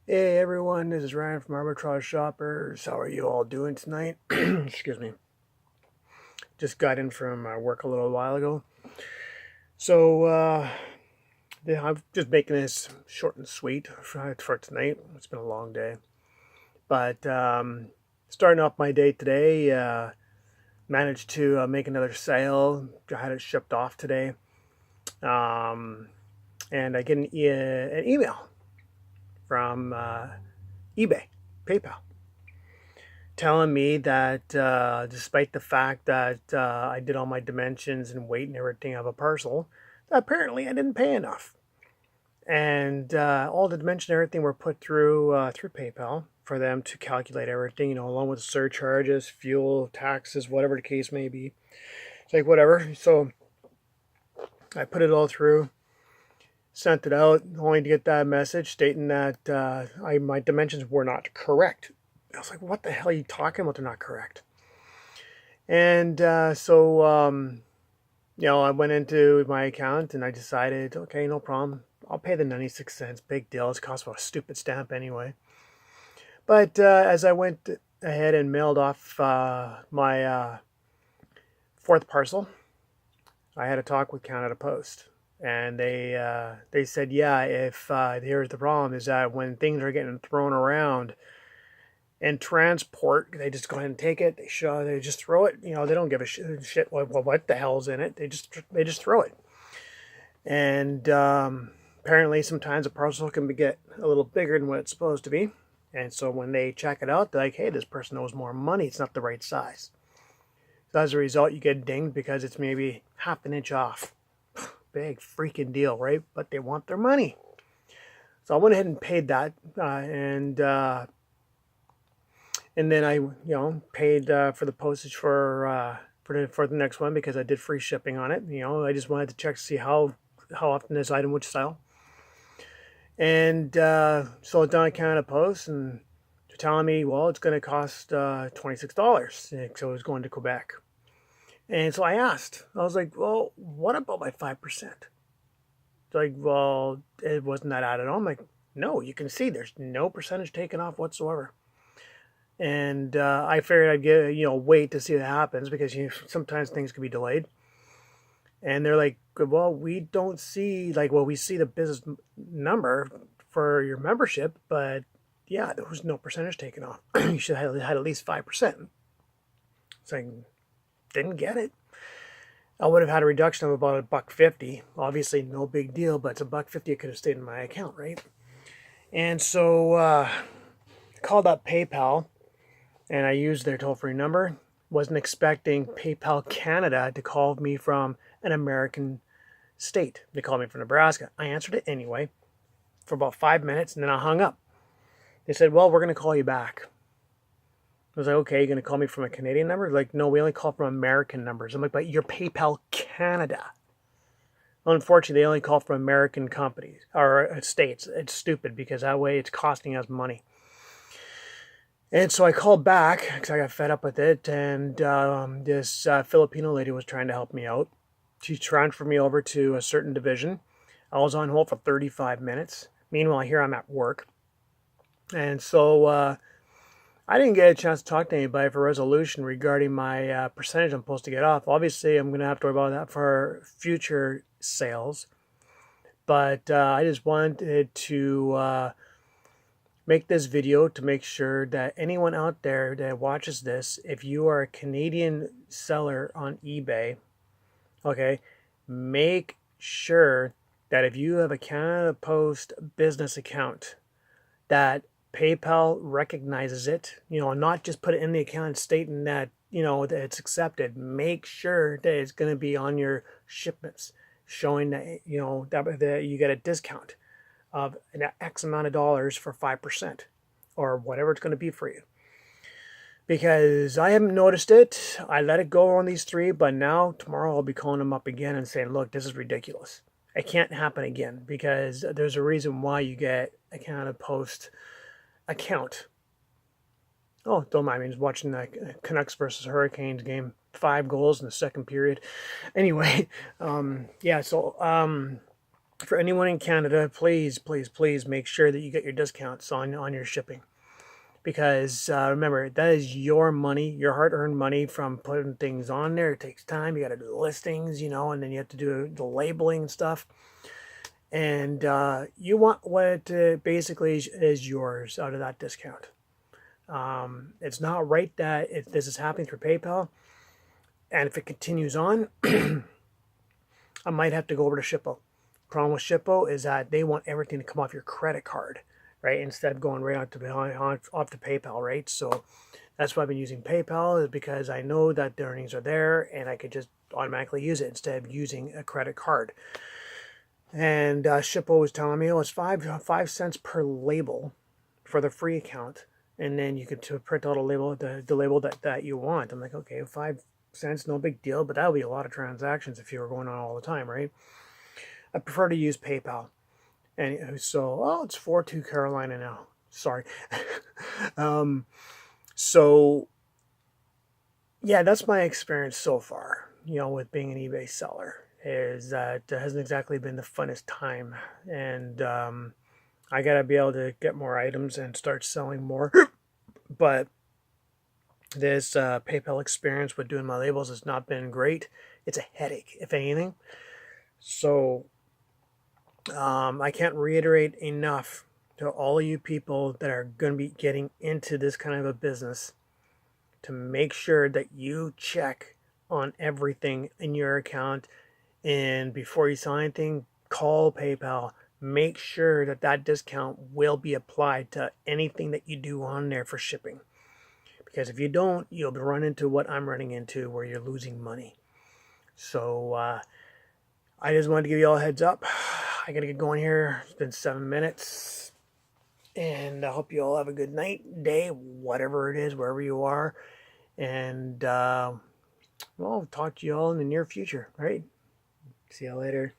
Hey everyone, this is Ryan from Arbitrage Shoppers. How are you all doing tonight? Excuse me. Just got in from work a little while ago. So, yeah, I'm just making this short and sweet for tonight. It's been a long day. But starting off my day today, managed to make another sale. I had it shipped off today. Um, and I get an email from eBay, PayPal, telling me that despite the fact that I did all my dimensions and weight and everything of a parcel, that apparently I didn't pay enough. And all the dimensions and everything were put through PayPal for them to calculate everything, along with surcharges, fuel, taxes, whatever the case may be. It's like whatever. So I put it all through, sent it out, only to get that message stating that my dimensions were not correct. I was like, what the hell are you talking about? They're not correct. And I went into my account and I decided, okay, no problem. I'll pay the 96 cents. Big deal. It costs about a stupid stamp anyway. But as I went ahead and mailed off my fourth parcel, I had a talk with Canada Post. And they said, yeah, if here's the problem is that when things are getting thrown around, and transport, they just go ahead and take it. They just throw it. They don't give a shit. What the hell's in it? They just throw it. And apparently, sometimes a parcel can get a little bigger than what it's supposed to be. And so when they check it out, they're like, "Hey, this person owes more money. It's not the right size." So as a result, you get dinged because it's maybe half an inch off. Big freaking deal, right? But they want their money. So I went ahead and paid that, and then I, paid for the postage for the next one because I did free shipping on it. I just wanted to check to see how often this item would sell. And so it's down at Canada Post, and they're telling me, well, it's going to cost $26. So it was going to Quebec. And so I asked, I was like, well, what about my 5%? It's like, well, it wasn't that added on. I'm like, no, you can see there's no percentage taken off whatsoever. And I figured I'd wait to see what happens because sometimes things can be delayed. And they're like, well, we don't see we see the business number for your membership, but yeah, there was no percentage taken off. You should have had at least 5%. So I didn't get it. I would have had a reduction of about $1.50. Obviously, no big deal, but it's $1.50. It could have stayed in my account, right? And so I called up PayPal. And I used their toll-free number. Wasn't expecting PayPal Canada to call me from an American state. They called me from Nebraska. I answered it anyway for about 5 minutes, and then I hung up. They said, well, we're going to call you back. I was like, okay, you're going to call me from a Canadian number? Like, no, we only call from American numbers. I'm like, but you're PayPal Canada. Unfortunately, they only call from American companies or states. It's stupid because that way it's costing us money. And so I called back because I got fed up with it, and this Filipino lady was trying to help me out. She transferred me over to a certain division. I was on hold for 35 minutes. Meanwhile, here I'm at work. And so I didn't get a chance to talk to anybody for resolution regarding my percentage I'm supposed to get off. Obviously, I'm going to have to worry about that for future sales. But I just wanted to make this video to make sure that anyone out there that watches this, if you are a Canadian seller on eBay, okay, make sure that if you have a Canada Post business account, that PayPal recognizes it, not just put it in the account stating that, that it's accepted. Make sure that it's going to be on your shipments, showing that, that you get a discount of an X amount of dollars for 5% or whatever it's going to be for you. Because I haven't noticed it. I let it go on these three, but now tomorrow I'll be calling them up again and saying, look, this is ridiculous. It can't happen again because there's a reason why you get a Canada Post account. Oh, don't mind me. I was watching the Canucks versus Hurricanes game. 5 goals in the second period. Anyway, yeah, so For anyone in Canada, please, please, please make sure that you get your discounts on your shipping. Because remember, that is your money, your hard-earned money from putting things on there. It takes time. You got to do the listings, and then you have to do the labeling and stuff. And you want what basically is yours out of that discount. It's not right that if this is happening through PayPal, and if it continues on, I might have to go over to Shippo. Problem with Shippo is that they want everything to come off your credit card, right? Instead of going right off to PayPal, right? So that's why I've been using PayPal, is because I know that the earnings are there and I could just automatically use it instead of using a credit card. And Shippo was telling me, oh, it's 5 cents per label for the free account, and then you could print out a label, the label that you want. I'm like, okay, 5 cents, no big deal, but that would be a lot of transactions if you were going on all the time, right? I prefer to use PayPal. And so, oh, it's 4-2 Carolina now. Sorry. So, yeah, that's my experience so far, with being an eBay seller, is that it hasn't exactly been the funnest time. And I got to be able to get more items and start selling more. But this PayPal experience with doing my labels has not been great. It's a headache, if anything. So I can't reiterate enough to all of you people that are going to be getting into this kind of a business to make sure that you check on everything in your account. And before you sign anything, call PayPal. Make sure that that discount will be applied to anything that you do on there for shipping. Because if you don't, you'll run into what I'm running into, where you're losing money. So I just wanted to give you all a heads up. I got to get going here. It's been 7 minutes. And I hope you all have a good night, day, whatever it is, wherever you are. And, well, I'll talk to you all in the near future, right? See you later.